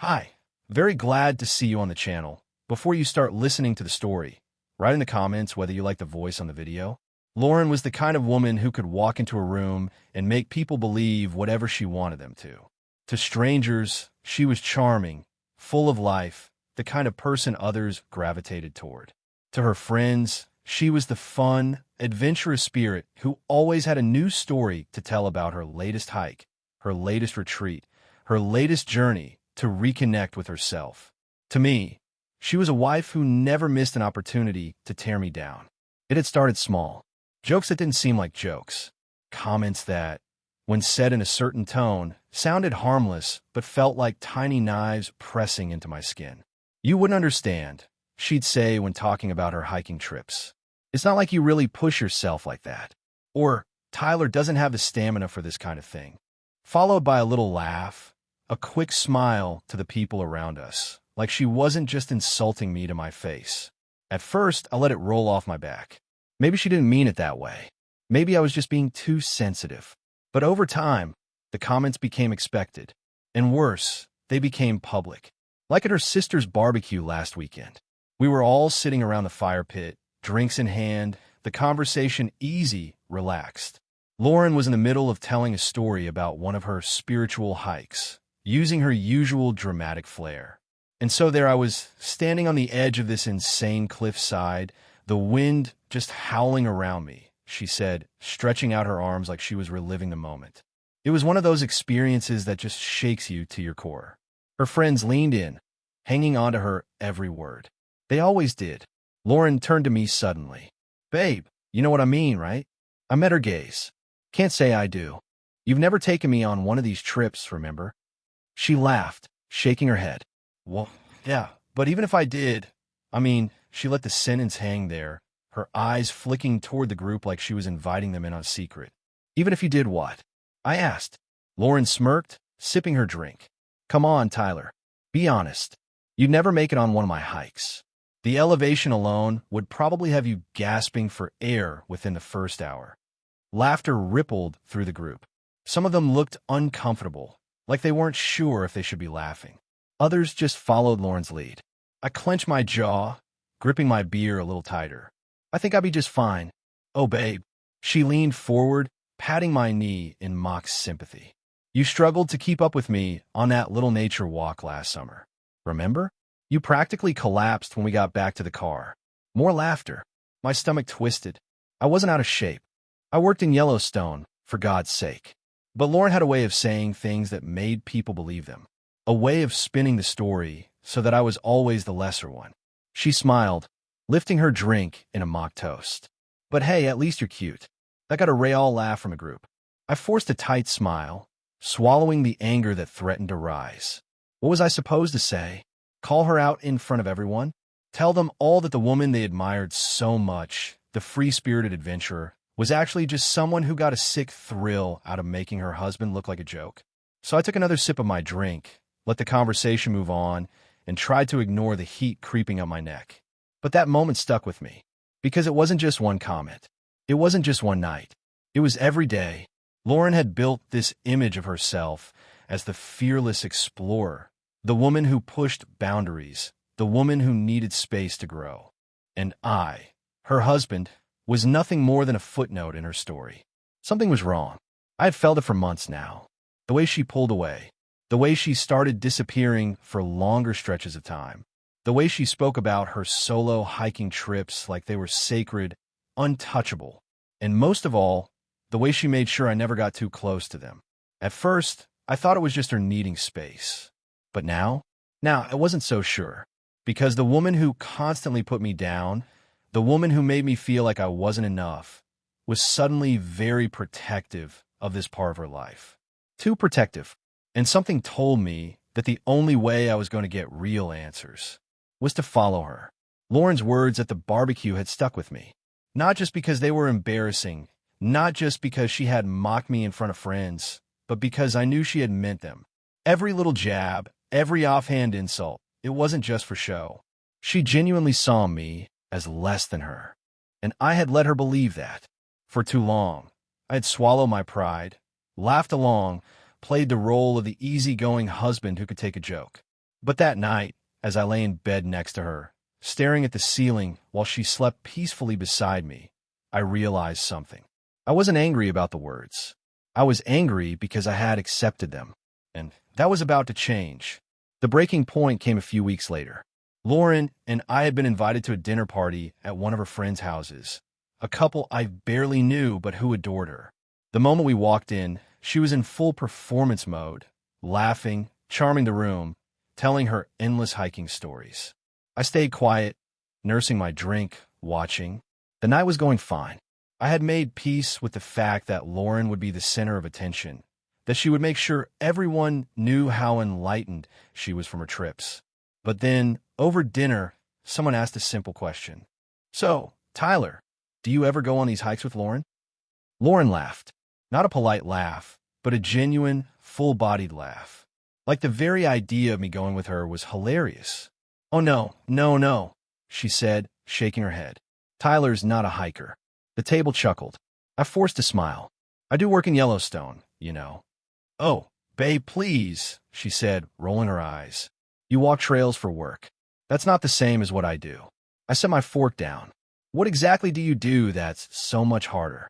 Hi, very glad to see you on the channel. Before you start listening to the story, write in the comments whether you like the voice on the video. Lauren was the kind of woman who could walk into a room and make people believe whatever she wanted them to. To strangers, she was charming, full of life, the kind of person others gravitated toward. To her friends, she was the fun, adventurous spirit who always had a new story to tell about her latest hike, her latest retreat, her latest journey to reconnect with herself. To me, she was a wife who never missed an opportunity to tear me down. It had started small. Jokes that didn't seem like jokes. Comments that, when said in a certain tone, sounded harmless but felt like tiny knives pressing into my skin. "You wouldn't understand," she'd say when talking about her hiking trips. "It's not like you really push yourself like that." Or, "Tyler doesn't have the stamina for this kind of thing." Followed by a little laugh, a quick smile to the people around us, like she wasn't just insulting me to my face. At first, I let it roll off my back. Maybe she didn't mean it that way. Maybe I was just being too sensitive. But over time, the comments became expected. And worse, they became public. Like at her sister's barbecue last weekend. We were all sitting around the fire pit, drinks in hand, the conversation easy, relaxed. Lauren was in the middle of telling a story about one of her spiritual hikes, using her usual dramatic flair. And so there I was, standing on the edge of this insane cliffside, the wind just howling around me, she said, stretching out her arms like she was reliving the moment. It was one of those experiences that just shakes you to your core. Her friends leaned in, hanging on to her every word. They always did. Lauren turned to me suddenly. "Babe, you know what I mean, right?" I met her gaze. "Can't say I do. You've never taken me on one of these trips, remember?" She laughed, shaking her head. "Well, yeah, but even if I did, she let the sentence hang there, her eyes flicking toward the group like she was inviting them in on a secret. "Even if you did what?" I asked. Lauren smirked, sipping her drink. "Come on, Tyler. Be honest. You'd never make it on one of my hikes. The elevation alone would probably have you gasping for air within the first hour." Laughter rippled through the group. Some of them looked uncomfortable, like they weren't sure if they should be laughing. Others just followed Lauren's lead. I clenched my jaw, gripping my beer a little tighter. "I think I'd be just fine." "Oh, babe." She leaned forward, patting my knee in mock sympathy. "You struggled to keep up with me on that little nature walk last summer. Remember? You practically collapsed when we got back to the car." More laughter. My stomach twisted. I wasn't out of shape. I worked in Yellowstone, for God's sake. But Lauren had a way of saying things that made people believe them. A way of spinning the story so that I was always the lesser one. She smiled, lifting her drink in a mock toast. "But hey, at least you're cute." That got a Rayall laugh from a group. I forced a tight smile, swallowing the anger that threatened to rise. What was I supposed to say? Call her out in front of everyone? Tell them all that the woman they admired so much, the free-spirited adventurer, was actually just someone who got a sick thrill out of making her husband look like a joke? So I took another sip of my drink, let the conversation move on, and tried to ignore the heat creeping up my neck. But that moment stuck with me, because it wasn't just one comment. It wasn't just one night. It was every day. Lauren had built this image of herself as the fearless explorer, the woman who pushed boundaries, the woman who needed space to grow. And I, her husband, was nothing more than a footnote in her story. Something was wrong. I had felt it for months now. The way she pulled away. The way she started disappearing for longer stretches of time. The way she spoke about her solo hiking trips like they were sacred, untouchable. And most of all, the way she made sure I never got too close to them. At first, I thought it was just her needing space. But now I wasn't so sure. Because the woman who constantly put me down, the woman who made me feel like I wasn't enough, was suddenly very protective of this part of her life. Too protective. And something told me that the only way I was going to get real answers was to follow her. Lauren's words at the barbecue had stuck with me. Not just because they were embarrassing, not just because she had mocked me in front of friends, but because I knew she had meant them. Every little jab, every offhand insult, it wasn't just for show. She genuinely saw me as less than her. And I had let her believe that. For too long, I had swallowed my pride, laughed along, played the role of the easygoing husband who could take a joke. But that night, as I lay in bed next to her, staring at the ceiling while she slept peacefully beside me, I realized something. I wasn't angry about the words. I was angry because I had accepted them. And that was about to change. The breaking point came a few weeks later. Lauren and I had been invited to a dinner party at one of her friends' houses, a couple I barely knew but who adored her. The moment we walked in, she was in full performance mode, laughing, charming the room, telling her endless hiking stories. I stayed quiet, nursing my drink, watching. The night was going fine. I had made peace with the fact that Lauren would be the center of attention, that she would make sure everyone knew how enlightened she was from her trips. But then, over dinner, someone asked a simple question. "So, Tyler, do you ever go on these hikes with Lauren?" Lauren laughed. Not a polite laugh, but a genuine, full-bodied laugh. Like the very idea of me going with her was hilarious. "Oh no, no, no," she said, shaking her head. "Tyler's not a hiker." The table chuckled. I forced a smile. "I do work in Yellowstone, you know." "Oh, babe, please," she said, rolling her eyes. "You walk trails for work. That's not the same as what I do." I set my fork down. "What exactly do you do that's so much harder?"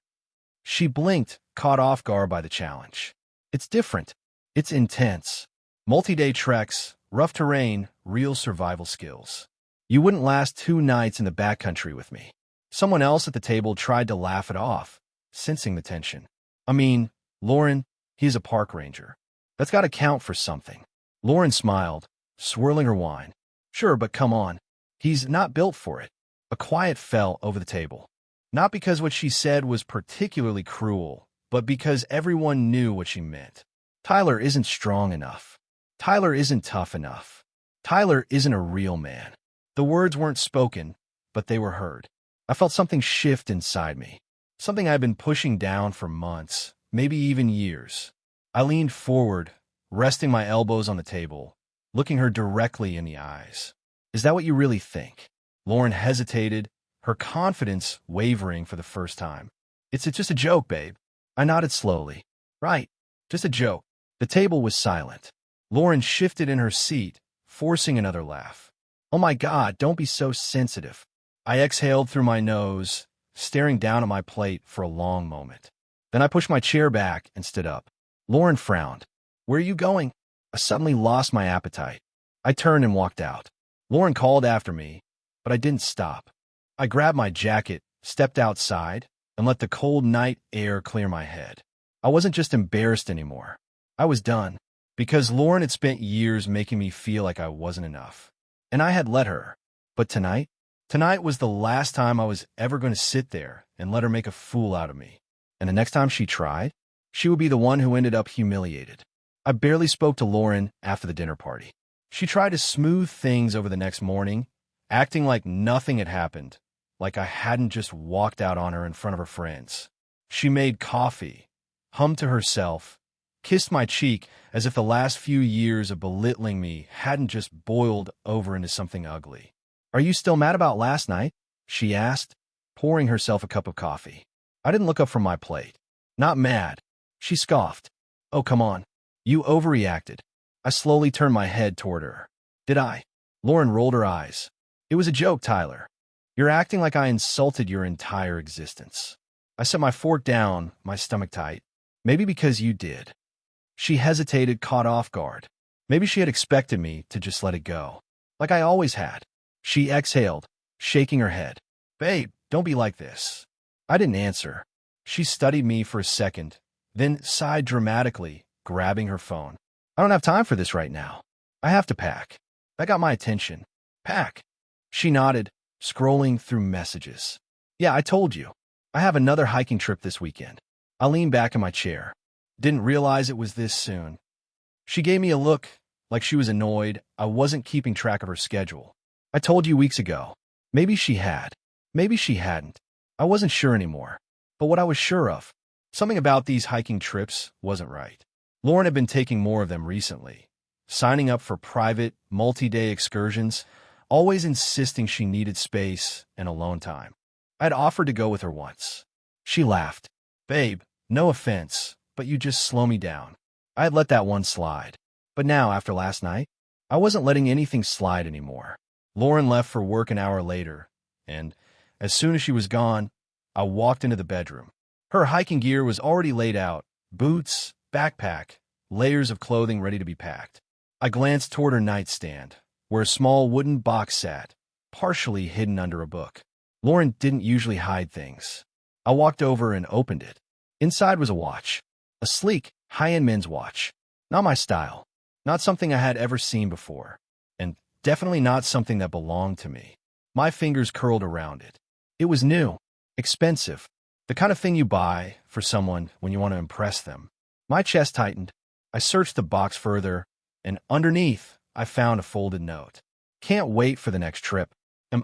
She blinked, caught off guard by the challenge. "It's different. It's intense. Multi-day treks, rough terrain, real survival skills. You wouldn't last 2 nights in the backcountry with me." Someone else at the table tried to laugh it off, sensing the tension. "I mean, Lauren, he's a park ranger. That's got to count for something." Lauren smiled, swirling her wine. "Sure, but come on. He's not built for it." A quiet fell over the table. Not because what she said was particularly cruel, but because everyone knew what she meant. Tyler isn't strong enough. Tyler isn't tough enough. Tyler isn't a real man. The words weren't spoken, but they were heard. I felt something shift inside me, something I'd been pushing down for months, maybe even years. I leaned forward, resting my elbows on the table, looking her directly in the eyes. "Is that what you really think?" Lauren hesitated, her confidence wavering for the first time. It's just a joke, babe." I nodded slowly. "Right, just a joke." The table was silent. Lauren shifted in her seat, forcing another laugh. "Oh my God, don't be so sensitive." I exhaled through my nose, staring down at my plate for a long moment. Then I pushed my chair back and stood up. Lauren frowned. "Where are you going?" I suddenly lost my appetite. I turned and walked out. Lauren called after me, but I didn't stop. I grabbed my jacket, stepped outside, and let the cold night air clear my head. I wasn't just embarrassed anymore. I was done, because Lauren had spent years making me feel like I wasn't enough. And I had let her. But tonight was the last time I was ever going to sit there and let her make a fool out of me. And the next time she tried, she would be the one who ended up humiliated. I barely spoke to Lauren after the dinner party. She tried to smooth things over the next morning, acting like nothing had happened, like I hadn't just walked out on her in front of her friends. She made coffee, hummed to herself, kissed my cheek as if the last few years of belittling me hadn't just boiled over into something ugly. "Are you still mad about last night?" she asked, pouring herself a cup of coffee. I didn't look up from my plate. "Not mad." She scoffed. "Oh, come on. You overreacted." I slowly turned my head toward her. "Did I?" Lauren rolled her eyes. "It was a joke, Tyler. You're acting like I insulted your entire existence." I set my fork down, my stomach tight. "Maybe because you did." She hesitated, caught off guard. Maybe she had expected me to just let it go, like I always had. She exhaled, shaking her head. "Babe, don't be like this." I didn't answer. She studied me for a second, then sighed dramatically, grabbing her phone. "I don't have time for this right now. I have to pack." That got my attention. "Pack?" She nodded, scrolling through messages. "Yeah, I told you. I have another hiking trip this weekend." I leaned back in my chair. Didn't realize it was this soon. She gave me a look, like she was annoyed I wasn't keeping track of her schedule. "I told you weeks ago." Maybe she had. Maybe she hadn't. I wasn't sure anymore. But what I was sure of, something about these hiking trips wasn't right. Lauren had been taking more of them recently, signing up for private, multi-day excursions, always insisting she needed space and alone time. I had offered to go with her once. She laughed. "Babe, no offense, but you just slow me down." I had let that one slide. But now, after last night, I wasn't letting anything slide anymore. Lauren left for work an hour later, and as soon as she was gone, I walked into the bedroom. Her hiking gear was already laid out: boots, backpack, layers of clothing ready to be packed. I glanced toward her nightstand, where a small wooden box sat, partially hidden under a book. Lauren didn't usually hide things. I walked over and opened it. Inside was a watch. A sleek, high-end men's watch. Not my style. Not something I had ever seen before. And definitely not something that belonged to me. My fingers curled around it. It was new. Expensive. The kind of thing you buy for someone when you want to impress them. My chest tightened. I searched the box further, and underneath, I found a folded note. Can't wait for the next trip.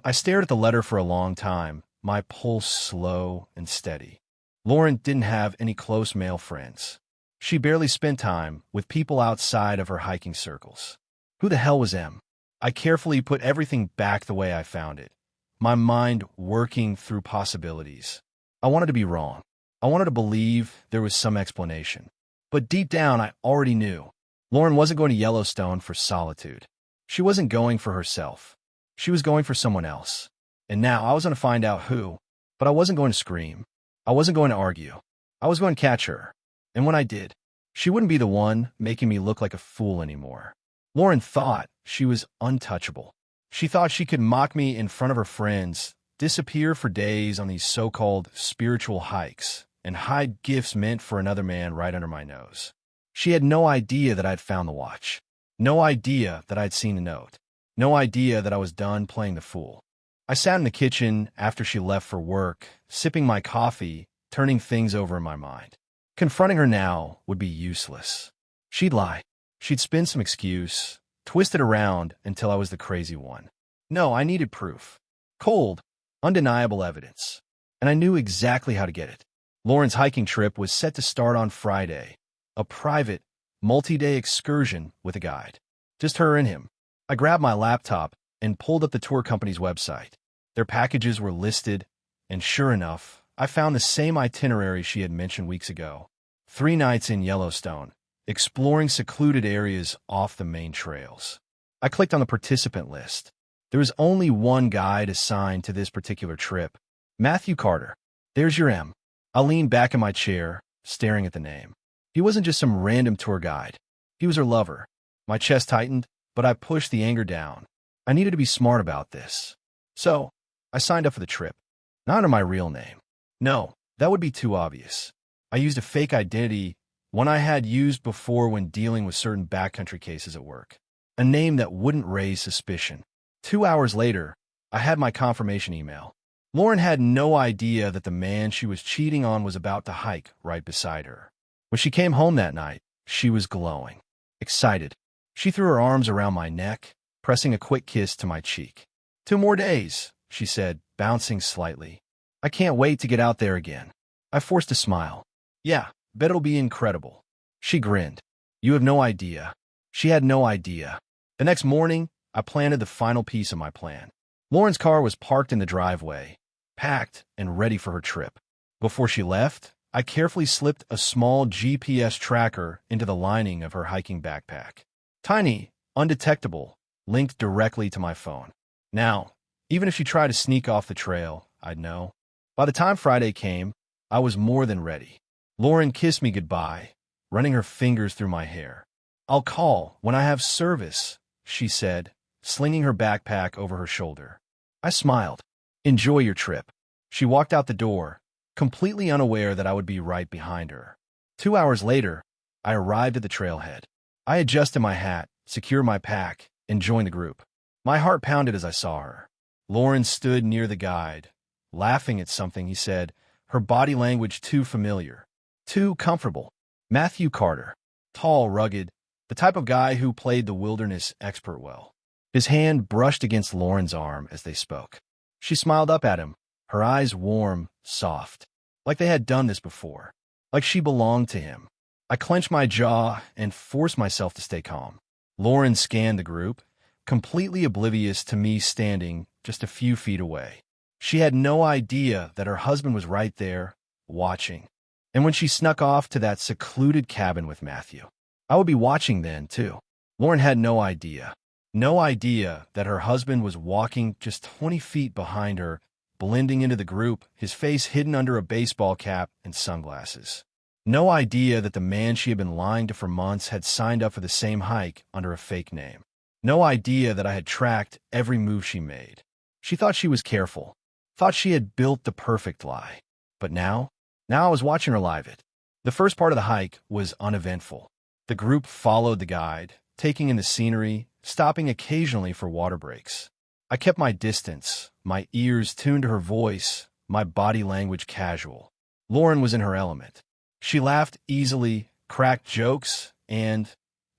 I stared at the letter for a long time, my pulse slow and steady. Lauren didn't have any close male friends. She barely spent time with people outside of her hiking circles. Who the hell was M? I carefully put everything back the way I found it, my mind working through possibilities. I wanted to be wrong. I wanted to believe there was some explanation. But deep down, I already knew. Lauren wasn't going to Yellowstone for solitude. She wasn't going for herself. She was going for someone else. And now I was going to find out who. But I wasn't going to scream. I wasn't going to argue. I was going to catch her. And when I did, she wouldn't be the one making me look like a fool anymore. Lauren thought she was untouchable. She thought she could mock me in front of her friends, disappear for days on these so-called spiritual hikes, and hide gifts meant for another man right under my nose. She had no idea that I'd found the watch. No idea that I'd seen the note. No idea that I was done playing the fool. I sat in the kitchen after she left for work, sipping my coffee, turning things over in my mind. Confronting her now would be useless. She'd lie. She'd spin some excuse, twist it around until I was the crazy one. No, I needed proof. Cold, undeniable evidence. And I knew exactly how to get it. Lauren's hiking trip was set to start on Friday. A private, multi-day excursion with a guide. Just her and him. I grabbed my laptop and pulled up the tour company's website. Their packages were listed, and sure enough, I found the same itinerary she had mentioned weeks ago. 3 nights in Yellowstone, exploring secluded areas off the main trails. I clicked on the participant list. There was only one guide assigned to this particular trip. Matthew Carter. There's your M. I leaned back in my chair, staring at the name. He wasn't just some random tour guide. He was her lover. My chest tightened, but I pushed the anger down. I needed to be smart about this. So, I signed up for the trip. Not under my real name. No, that would be too obvious. I used a fake identity, one I had used before when dealing with certain backcountry cases at work. A name that wouldn't raise suspicion. 2 hours later, I had my confirmation email. Lauren had no idea that the man she was cheating on was about to hike right beside her. When she came home that night, she was glowing. Excited. She threw her arms around my neck, pressing a quick kiss to my cheek. 2 more days, she said, bouncing slightly. I can't wait to get out there again. I forced a smile. Yeah, bet it'll be incredible. She grinned. You have no idea. She had no idea. The next morning, I planted the final piece of my plan. Lauren's car was parked in the driveway, packed and ready for her trip. Before she left, I carefully slipped a small GPS tracker into the lining of her hiking backpack. Tiny, undetectable, linked directly to my phone. Now, even if she tried to sneak off the trail, I'd know. By the time Friday came, I was more than ready. Lauren kissed me goodbye, running her fingers through my hair. I'll call when I have service, she said, slinging her backpack over her shoulder. I smiled. Enjoy your trip. She walked out the door, completely unaware that I would be right behind her. 2 hours later, I arrived at the trailhead. I adjusted my hat, secured my pack, and joined the group. My heart pounded as I saw her. Lauren stood near the guide, laughing at something he said, her body language too familiar, too comfortable. Matthew Carter. Tall, rugged, the type of guy who played the wilderness expert well. His hand brushed against Lauren's arm as they spoke. She smiled up at him, her eyes warm, soft, like they had done this before, like she belonged to him. I clenched my jaw and forced myself to stay calm. Lauren scanned the group, completely oblivious to me standing just a few feet away. She had no idea that her husband was right there, watching. And when she snuck off to that secluded cabin with Matthew, I would be watching then, too. Lauren had no idea. No idea that her husband was walking just 20 feet behind her, blending into the group, his face hidden under a baseball cap and sunglasses. No idea that the man she had been lying to for months had signed up for the same hike under a fake name. No idea that I had tracked every move she made. She thought she was careful, thought she had built the perfect lie. But now I was watching her live it. The first part of the hike was uneventful. The group followed the guide, taking in the scenery, stopping occasionally for water breaks. I kept my distance, my ears tuned to her voice, my body language casual. Lauren was in her element. She laughed easily, cracked jokes, and,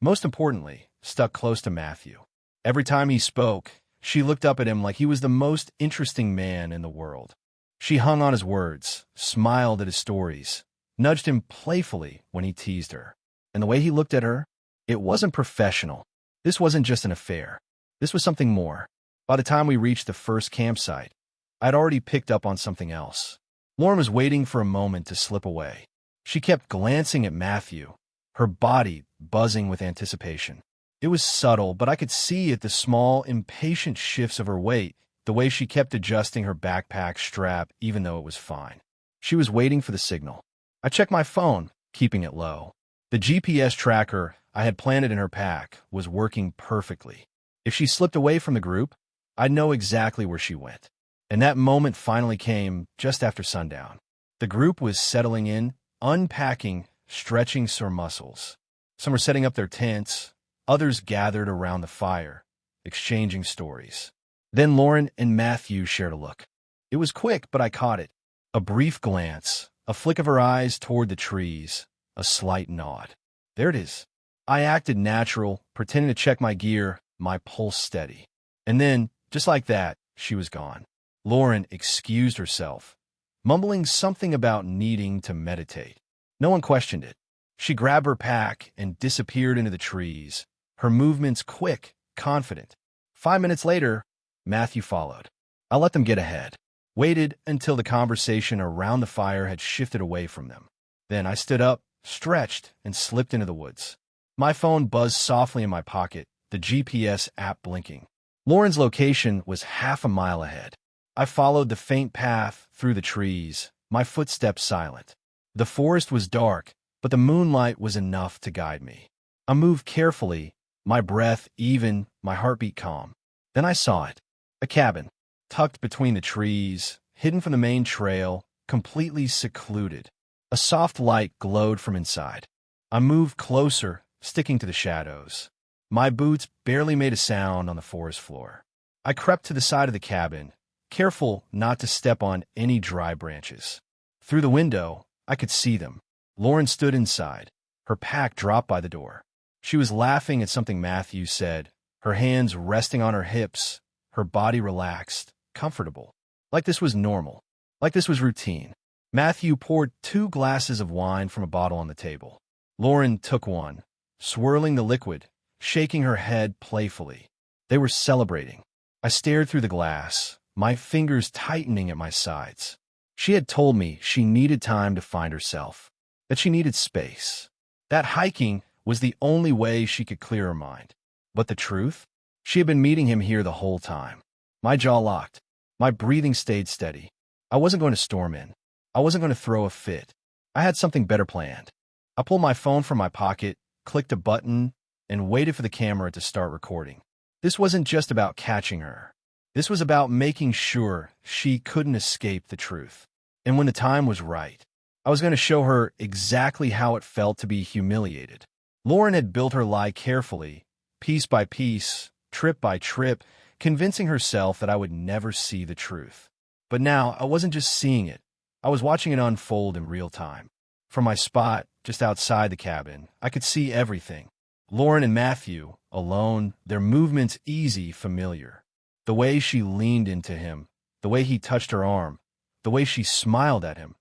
most importantly, stuck close to Matthew. Every time he spoke, she looked up at him like he was the most interesting man in the world. She hung on his words, smiled at his stories, nudged him playfully when he teased her. And the way he looked at her, it wasn't professional. This wasn't just an affair. This was something more. By the time we reached the first campsite, I'd already picked up on something else. Lauren was waiting for a moment to slip away. She kept glancing at Matthew, her body buzzing with anticipation. It was subtle, but I could see at the small, impatient shifts of her weight, the way she kept adjusting her backpack strap even though it was fine. She was waiting for the signal. I checked my phone, keeping it low. The GPS tracker I had planted in her pack was working perfectly. If she slipped away from the group, I'd know exactly where she went. And that moment finally came just after sundown. The group was settling in, unpacking, stretching sore muscles. Some were setting up their tents, others gathered around the fire, exchanging stories. Then Lauren and Matthew shared a look. It was quick, but I caught it. A brief glance, a flick of her eyes toward the trees, a slight nod. There it is. I acted natural, pretending to check my gear, my pulse steady. And then, just like that, she was gone. Lauren excused herself, mumbling something about needing to meditate. No one questioned it. She grabbed her pack and disappeared into the trees, her movements quick, confident. 5 minutes later, Matthew followed. I let them get ahead, waited until the conversation around the fire had shifted away from them. Then I stood up, stretched, and slipped into the woods. My phone buzzed softly in my pocket, the GPS app blinking. Lauren's location was half a mile ahead. I followed the faint path through the trees, my footsteps silent. The forest was dark, but the moonlight was enough to guide me. I moved carefully, my breath even, my heartbeat calm. Then I saw it. A cabin, tucked between the trees, hidden from the main trail, completely secluded. A soft light glowed from inside. I moved closer, sticking to the shadows. My boots barely made a sound on the forest floor. I crept to the side of the cabin, careful not to step on any dry branches. Through the window, I could see them. Lauren stood inside, her pack dropped by the door. She was laughing at something Matthew said, her hands resting on her hips, her body relaxed, comfortable. Like this was normal. Like this was routine. Matthew poured 2 glasses of wine from a bottle on the table. Lauren took one, swirling the liquid, shaking her head playfully. They were celebrating. I stared through the glass, my fingers tightening at my sides. She had told me she needed time to find herself, that she needed space. That hiking was the only way she could clear her mind. But the truth? She had been meeting him here the whole time. My jaw locked. My breathing stayed steady. I wasn't going to storm in. I wasn't going to throw a fit. I had something better planned. I pulled my phone from my pocket, clicked a button, and waited for the camera to start recording. This wasn't just about catching her. This was about making sure she couldn't escape the truth. And when the time was right, I was going to show her exactly how it felt to be humiliated. Lauren had built her lie carefully, piece by piece, trip by trip, convincing herself that I would never see the truth. But now I wasn't just seeing it. I was watching it unfold in real time. From my spot, just outside the cabin, I could see everything. Lauren and Matthew, alone, their movements easy, familiar. The way she leaned into him, the way he touched her arm, the way she smiled at him.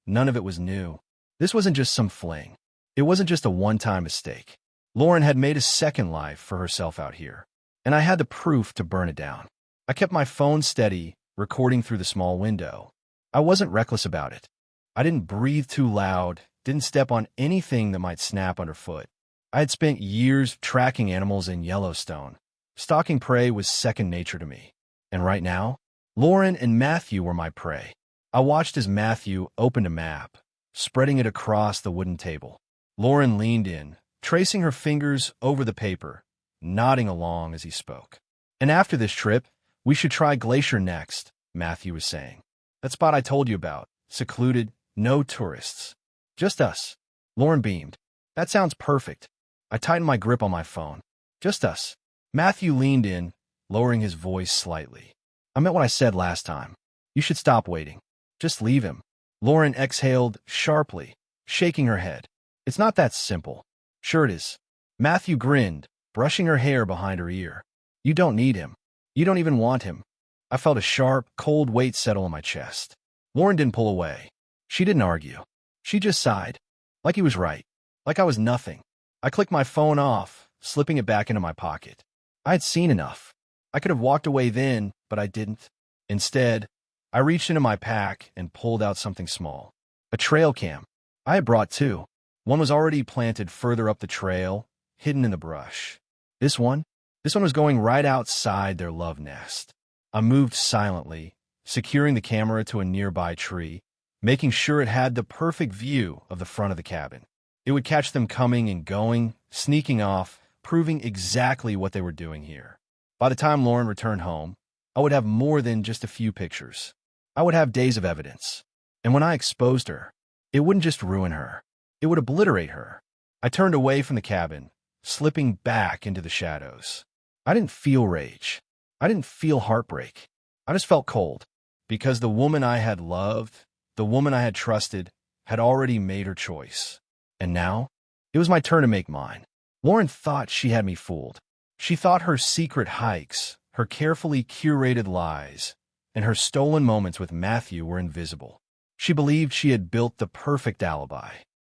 None of it was new. This wasn't just some fling. It wasn't just a one-time mistake. Lauren had made a second life for herself out here, and I had the proof to burn it down. I kept my phone steady, recording through the small window. I wasn't reckless about it. I didn't breathe too loud, didn't step on anything that might snap underfoot. I had spent years tracking animals in Yellowstone. Stalking prey was second nature to me. And right now, Lauren and Matthew were my prey. I watched as Matthew opened a map, spreading it across the wooden table. Lauren leaned in, tracing her fingers over the paper, nodding along as he spoke. And after this trip, we should try Glacier next, Matthew was saying. That spot I told you about, secluded, no tourists. Just us. Lauren beamed. That sounds perfect. I tightened my grip on my phone. Just us. Matthew leaned in, lowering his voice slightly. I meant what I said last time. You should stop waiting. Just leave him. Lauren exhaled sharply, shaking her head. It's not that simple. Sure it is. Matthew grinned, brushing her hair behind her ear. You don't need him. You don't even want him. I felt a sharp, cold weight settle in my chest. Lauren didn't pull away. She didn't argue. She just sighed. Like he was right. Like I was nothing. I clicked my phone off, slipping it back into my pocket. I had seen enough. I could have walked away then, but I didn't. Instead, I reached into my pack and pulled out something small. A trail cam. I had brought two. One was already planted further up the trail, hidden in the brush. This one was going right outside their love nest. I moved silently, securing the camera to a nearby tree, making sure it had the perfect view of the front of the cabin. It would catch them coming and going, sneaking off, proving exactly what they were doing here. By the time Lauren returned home, I would have more than just a few pictures. I would have days of evidence. And when I exposed her, it wouldn't just ruin her. It would obliterate her. I turned away from the cabin, slipping back into the shadows. I didn't feel rage. I didn't feel heartbreak. I just felt cold, because the woman I had loved, the woman I had trusted, had already made her choice. And now, it was my turn to make mine. Lauren thought she had me fooled. She thought her secret hikes, her carefully curated lies, and her stolen moments with Matthew were invisible. She believed she had built the perfect alibi.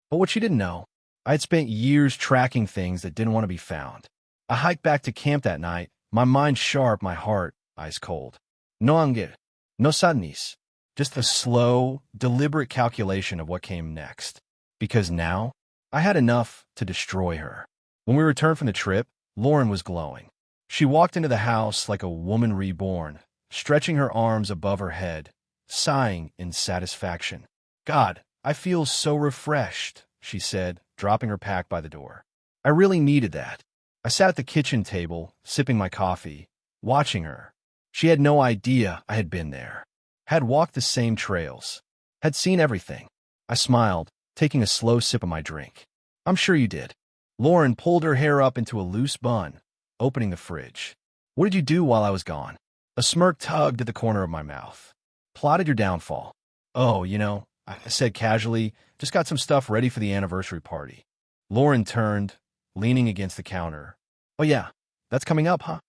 But what she didn't know, I had spent years tracking things that didn't want to be found. I hiked back to camp that night, my mind sharp, my heart ice cold. No anger, no sadness, just a slow, deliberate calculation of what came next. Because now, I had enough to destroy her. When we returned from the trip, Lauren was glowing. She walked into the house like a woman reborn, stretching her arms above her head, sighing in satisfaction. God, I feel so refreshed, she said, dropping her pack by the door. I really needed that. I sat at the kitchen table, sipping my coffee, watching her. She had no idea I had been there, had walked the same trails, had seen everything. I smiled, taking a slow sip of my drink. I'm sure you did. Lauren pulled her hair up into a loose bun, opening the fridge. What did you do while I was gone? A smirk tugged at the corner of my mouth. Plotted your downfall. Oh, I said casually, just got some stuff ready for the anniversary party. Lauren turned, leaning against the counter. Oh yeah, that's coming up, huh?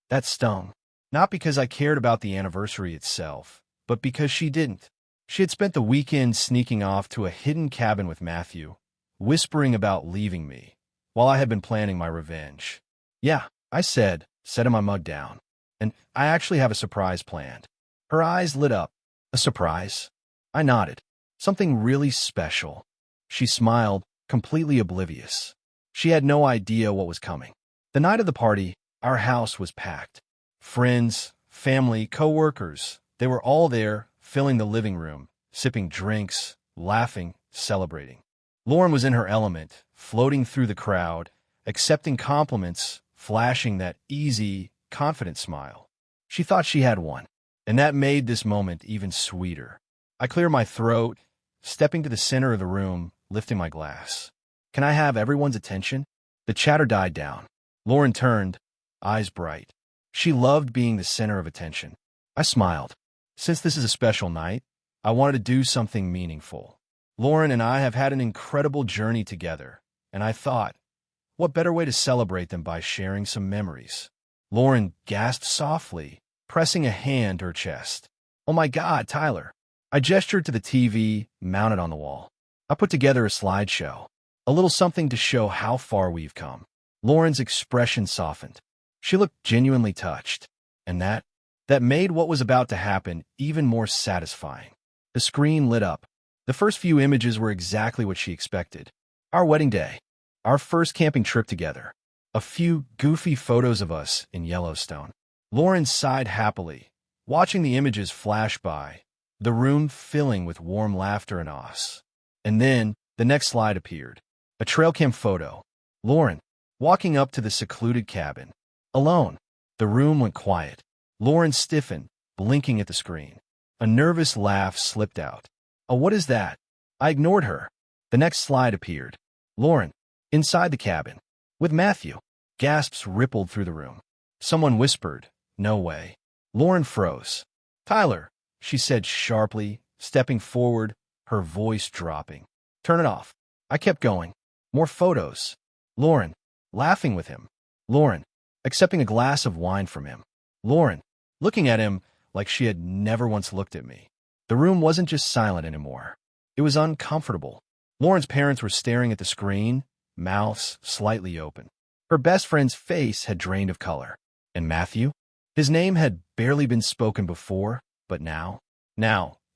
That stung. Not because I cared about the anniversary itself, but because she didn't. She had spent the weekend sneaking off to a hidden cabin with Matthew, whispering about leaving me, while I had been planning my revenge. Yeah, I said, setting my mug down. And I actually have a surprise planned. Her eyes lit up. A surprise? I nodded. Something really special. She smiled, completely oblivious. She had no idea what was coming. The night of the party, our house was packed. Friends, family, co-workers, they were all there, filling the living room, sipping drinks, laughing, celebrating. Lauren was in her element, floating through the crowd, accepting compliments, flashing that easy, confident smile. She thought she had one, and that made this moment even sweeter. I cleared my throat, stepping to the center of the room, lifting my glass. Can I have everyone's attention? The chatter died down. Lauren turned, eyes bright. She loved being the center of attention. I smiled. Since this is a special night, I wanted to do something meaningful. Lauren and I have had an incredible journey together, and I thought, what better way to celebrate than by sharing some memories? Lauren gasped softly, pressing a hand to her chest. Oh my God, Tyler. I gestured to the TV mounted on the wall. I put together a slideshow, a little something to show how far we've come. Lauren's expression softened. She looked genuinely touched, and that made what was about to happen even more satisfying. The screen lit up. The first few images were exactly what she expected. Our wedding day. Our first camping trip together. A few goofy photos of us in Yellowstone. Lauren sighed happily, watching the images flash by, the room filling with warm laughter and us. And then, the next slide appeared. A trail cam photo. Lauren, walking up to the secluded cabin. Alone. The room went quiet. Lauren stiffened, blinking at the screen. A nervous laugh slipped out. Oh, what is that? I ignored her. The next slide appeared. Lauren, inside the cabin. With Matthew. Gasps rippled through the room. Someone whispered, "No way." Lauren froze. "Tyler," she said sharply, stepping forward, her voice dropping. "Turn it off." I kept going. More photos. Lauren, laughing with him. Lauren, accepting a glass of wine from him. Lauren, looking at him like she had never once looked at me. The room wasn't just silent anymore. It was uncomfortable. Lauren's parents were staring at the screen, mouths slightly open. Her best friend's face had drained of color. And Matthew? His name had barely been spoken before, but now,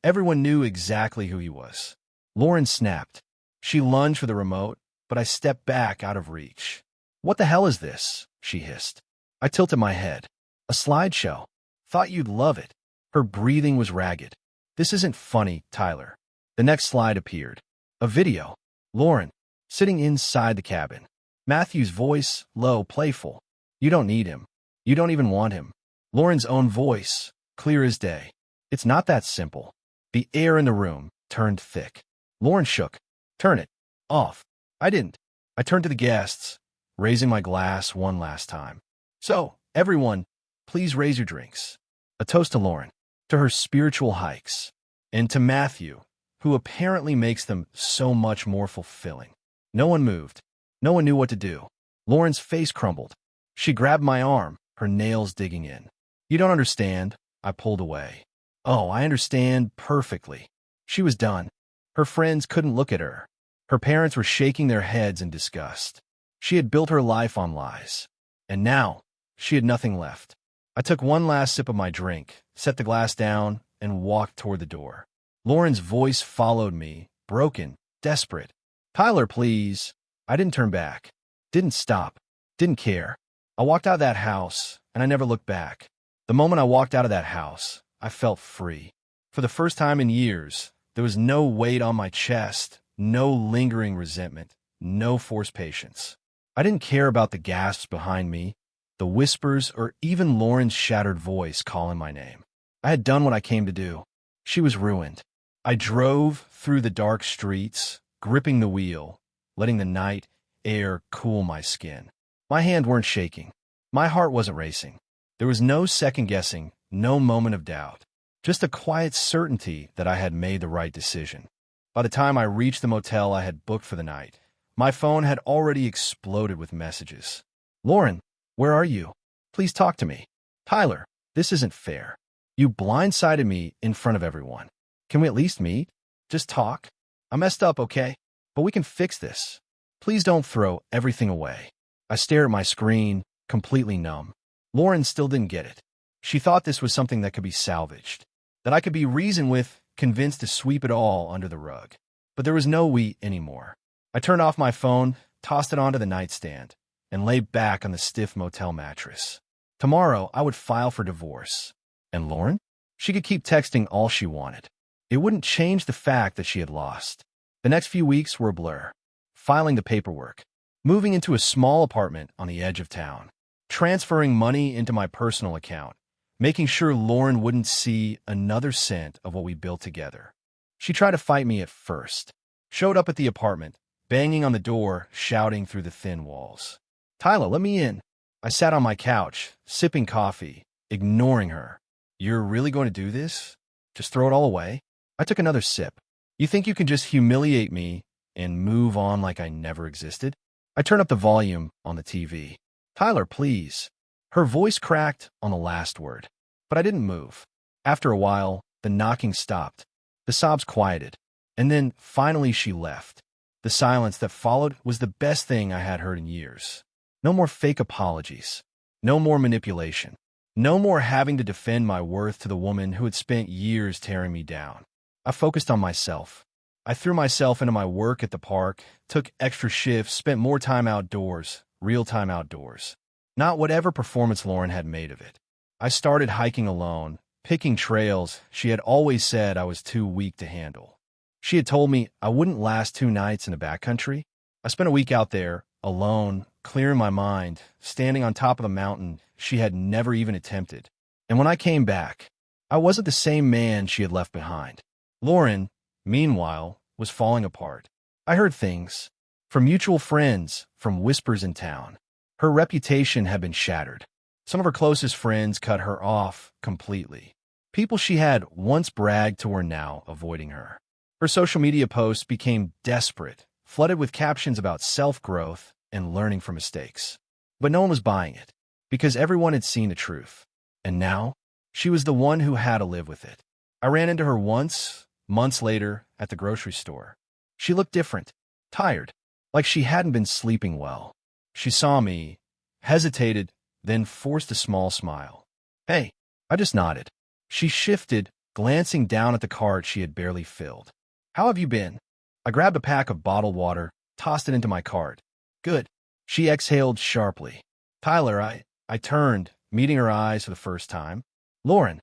everyone knew exactly who he was. Lauren snapped. She lunged for the remote, but I stepped back out of reach. "What the hell is this?" she hissed. I tilted my head. "A slideshow. Thought you'd love it." Her breathing was ragged. "This isn't funny, Tyler." The next slide appeared. A video. Lauren, sitting inside the cabin. Matthew's voice, low, playful. "You don't need him. You don't even want him." Lauren's own voice, clear as day. "It's not that simple." The air in the room turned thick. Lauren shook. "Turn it off." I didn't. I turned to the guests, raising my glass one last time. "So, everyone, please raise your drinks." A toast to Lauren, to her spiritual hikes, and to Matthew, who apparently makes them so much more fulfilling. No one moved. No one knew what to do. Lauren's face crumbled. She grabbed my arm, her nails digging in. "You don't understand." I pulled away. "Oh, I understand perfectly." She was done. Her friends couldn't look at her. Her parents were shaking their heads in disgust. She had built her life on lies. And now, she had nothing left. I took one last sip of my drink, set the glass down, and walked toward the door. Lauren's voice followed me, broken, desperate. "Tyler, please." I didn't turn back. Didn't stop. Didn't care. I walked out of that house, and I never looked back. The moment I walked out of that house, I felt free. For the first time in years, there was no weight on my chest, no lingering resentment, no forced patience. I didn't care about the gasps behind me, the whispers, or even Lauren's shattered voice calling my name. I had done what I came to do. She was ruined. I drove through the dark streets, gripping the wheel, letting the night air cool my skin. My hands weren't shaking. My heart wasn't racing. There was no second-guessing, no moment of doubt. Just a quiet certainty that I had made the right decision. By the time I reached the motel I had booked for the night, my phone had already exploded with messages. "Lauren, where are you? Please talk to me." "Tyler, this isn't fair. You blindsided me in front of everyone. Can we at least meet? Just talk? I messed up, okay? But we can fix this. Please don't throw everything away." I stared at my screen, completely numb. Lauren still didn't get it. She thought this was something that could be salvaged, that I could be reasoned with, convinced to sweep it all under the rug. But there was no we anymore. I turned off my phone, tossed it onto the nightstand, and lay back on the stiff motel mattress. Tomorrow, I would file for divorce. And Lauren? She could keep texting all she wanted. It wouldn't change the fact that she had lost. The next few weeks were a blur. Filing the paperwork, moving into a small apartment on the edge of town, transferring money into my personal account, making sure Lauren wouldn't see another cent of what we built together. She tried to fight me at first. Showed up at the apartment, banging on the door, shouting through the thin walls. "Tyler, let me in." I sat on my couch, sipping coffee, ignoring her. "You're really going to do this? Just throw it all away?" I took another sip. "You think you can just humiliate me and move on like I never existed?" I turned up the volume on the TV. "Tyler, please." Her voice cracked on the last word, but I didn't move. After a while, the knocking stopped. The sobs quieted, and then finally she left. The silence that followed was the best thing I had heard in years. No more fake apologies. No more manipulation. No more having to defend my worth to the woman who had spent years tearing me down. I focused on myself. I threw myself into my work at the park, took extra shifts, spent more time outdoors, real-time outdoors. Not whatever performance Lauren had made of it. I started hiking alone, picking trails she had always said I was too weak to handle. She had told me I wouldn't last 2 nights in the backcountry. I spent a week out there, alone, clearing my mind, standing on top of the mountain she had never even attempted. And when I came back, I wasn't the same man she had left behind. Lauren, meanwhile, was falling apart. I heard things from mutual friends, from whispers in town. Her reputation had been shattered. Some of her closest friends cut her off completely. People she had once bragged to were now avoiding her. Her social media posts became desperate, flooded with captions about self-growth and learning from mistakes. But no one was buying it, because everyone had seen the truth. And now, she was the one who had to live with it. I ran into her once, months later, at the grocery store. She looked different, tired, like she hadn't been sleeping well. She saw me, hesitated, then forced a small smile. "Hey," I just nodded. She shifted, glancing down at the cart she had barely filled. "How have you been?" I grabbed a pack of bottled water, tossed it into my cart. "Good." She exhaled sharply. "Tyler," I turned, meeting her eyes for the first time. "Lauren."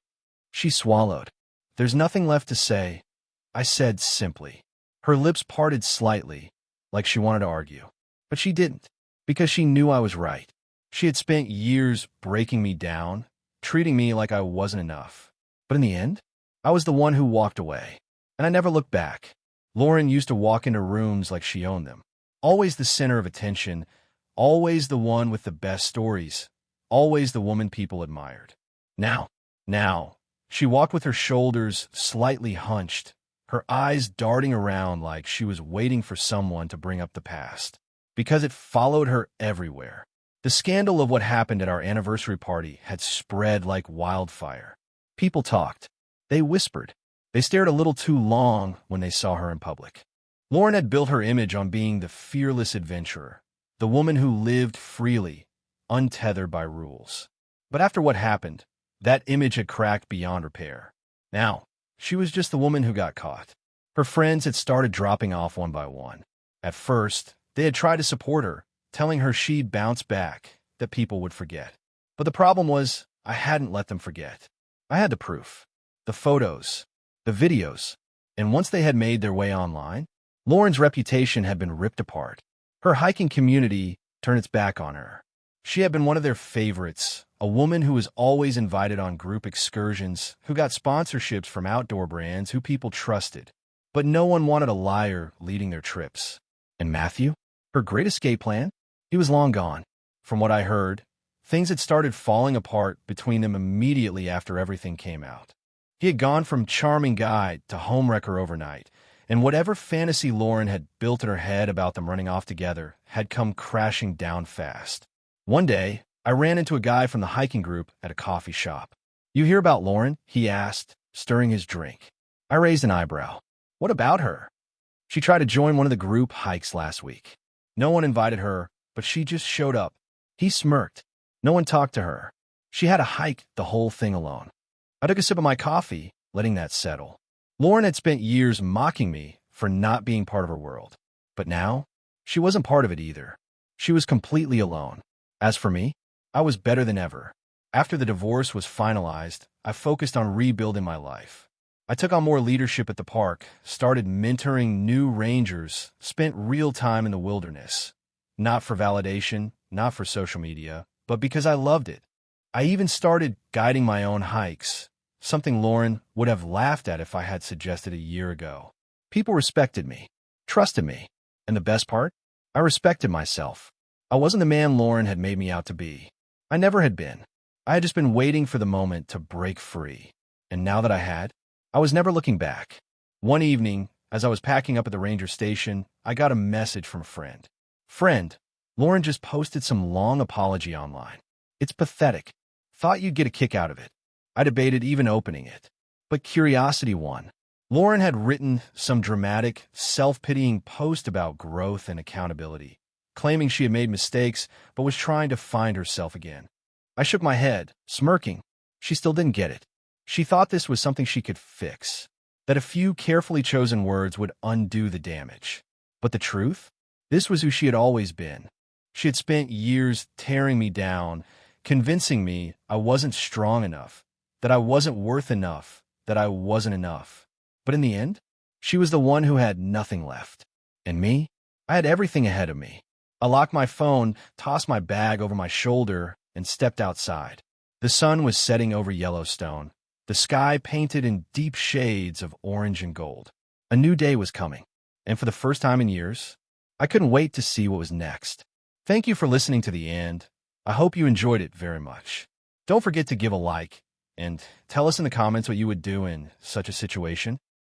She swallowed. "There's nothing left to say," I said simply. Her lips parted slightly, like she wanted to argue. But she didn't, because she knew I was right. She had spent years breaking me down, treating me like I wasn't enough. But in the end, I was the one who walked away. And I never looked back. Lauren used to walk into rooms like she owned them. Always the center of attention, always the one with the best stories, always the woman people admired. Now, she walked with her shoulders slightly hunched, her eyes darting around like she was waiting for someone to bring up the past, because it followed her everywhere. The scandal of what happened at our anniversary party had spread like wildfire. People talked. They whispered. They stared a little too long when they saw her in public. Lauren had built her image on being the fearless adventurer, the woman who lived freely, untethered by rules. But after what happened, that image had cracked beyond repair. Now, she was just the woman who got caught. Her friends had started dropping off one by one. At first, they had tried to support her, telling her she'd bounce back, that people would forget. But the problem was, I hadn't let them forget. I had the proof, the photos, the videos, and once they had made their way online, Lauren's reputation had been ripped apart. Her hiking community turned its back on her. She had been one of their favorites, a woman who was always invited on group excursions, who got sponsorships from outdoor brands who people trusted. But no one wanted a liar leading their trips. And Matthew? Her great escape plan? He was long gone. From what I heard, things had started falling apart between them immediately after everything came out. He had gone from charming guy to homewrecker overnight, and whatever fantasy Lauren had built in her head about them running off together had come crashing down fast. One day, I ran into a guy from the hiking group at a coffee shop. "You hear about Lauren?" he asked, stirring his drink. I raised an eyebrow. "What about her?" "She tried to join one of the group hikes last week. No one invited her, but she just showed up." He smirked. "No one talked to her. She had to hike the whole thing alone." I took a sip of my coffee, letting that settle. Lauren had spent years mocking me for not being part of her world. But now, she wasn't part of it either. She was completely alone. As for me, I was better than ever. After the divorce was finalized, I focused on rebuilding my life. I took on more leadership at the park, started mentoring new rangers, spent real time in the wilderness. Not for validation, not for social media, but because I loved it. I even started guiding my own hikes, something Lauren would have laughed at if I had suggested a year ago. People respected me, trusted me, and the best part? I respected myself. I wasn't the man Lauren had made me out to be. I never had been. I had just been waiting for the moment to break free. And now that I had, I was never looking back. One evening, as I was packing up at the ranger station, I got a message from a friend. "Friend, Lauren just posted some long apology online. It's pathetic. Thought you'd get a kick out of it." I debated even opening it. But curiosity won. Lauren had written some dramatic, self-pitying post about growth and accountability, claiming she had made mistakes but was trying to find herself again. I shook my head, smirking. She still didn't get it. She thought this was something she could fix, that a few carefully chosen words would undo the damage. But the truth? This was who she had always been. She had spent years tearing me down, convincing me I wasn't strong enough, that I wasn't worth enough, that I wasn't enough. But in the end, she was the one who had nothing left. And me? I had everything ahead of me. I locked my phone, tossed my bag over my shoulder, and stepped outside. The sun was setting over Yellowstone, the sky painted in deep shades of orange and gold. A new day was coming, and for the first time in years, I couldn't wait to see what was next. Thank you for listening to the end. I hope you enjoyed it very much. Don't forget to give a like, and tell us in the comments what you would do in such a situation.